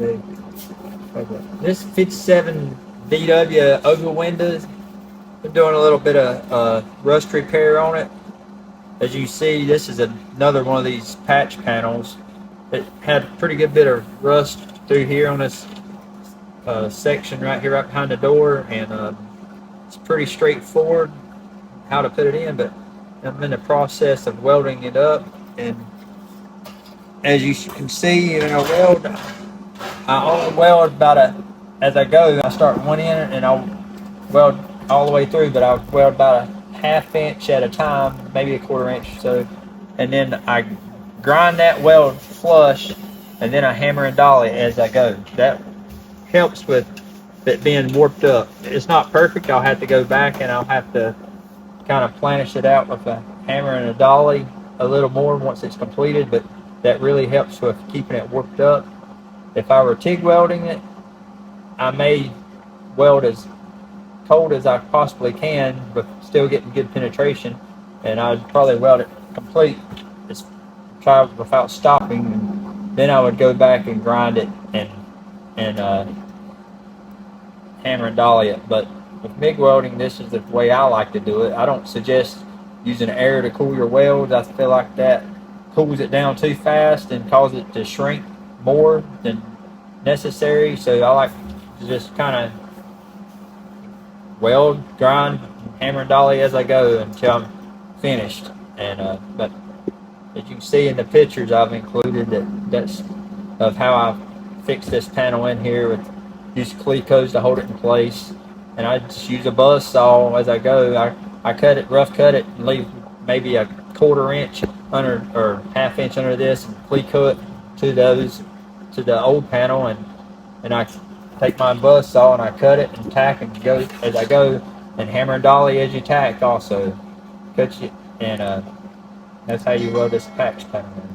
Okay. This 57 VW oval windows. Been doing a little bit of rust repair on it. As you see, this is another one of these patch panels. It had a pretty good bit of rust through here on this section right here, right behind the door, and it's pretty straightforward how to put it in. But I'm in the process of welding it up, and as you can see, I only weld as I go. I start one end and I'll weld all the way through, but I'll weld about a ½ inch at a time, maybe a ¼ inch or so, and then I grind that weld flush, and then I hammer and dolly as I go. That helps with it being warped up. It's not perfect. I'll have to go back and I'll have to kind of planish it out with a hammer and a dolly a little more once it's completed, but that really helps with keeping it warped up. If I were TIG welding it, I may weld as cold as I possibly can, but still getting good penetration, and I'd probably weld it complete, just try without stopping, and then I would go back and grind it and hammer and dolly it. But with MIG welding, this is the way I like to do it. I don't suggest using air to cool your welds. I feel like that cools it down too fast and causes it to shrink more than necessary. So I like to just kind of weld, grind, hammer and dolly as I go until I'm finished. And but as you can see in the pictures I've included, that's of how I fixed this panel in here, with use clecos to hold it in place, and I just use a buzz saw as I go. I cut it, rough cut it, and leave maybe a ¼ inch under or ½ inch under this, and cleco it to the old panel, and I take my buzz saw and I cut it and tack and go as I go, and hammer and dolly as you tack also. Cut you, and that's how you weld this patch panel in.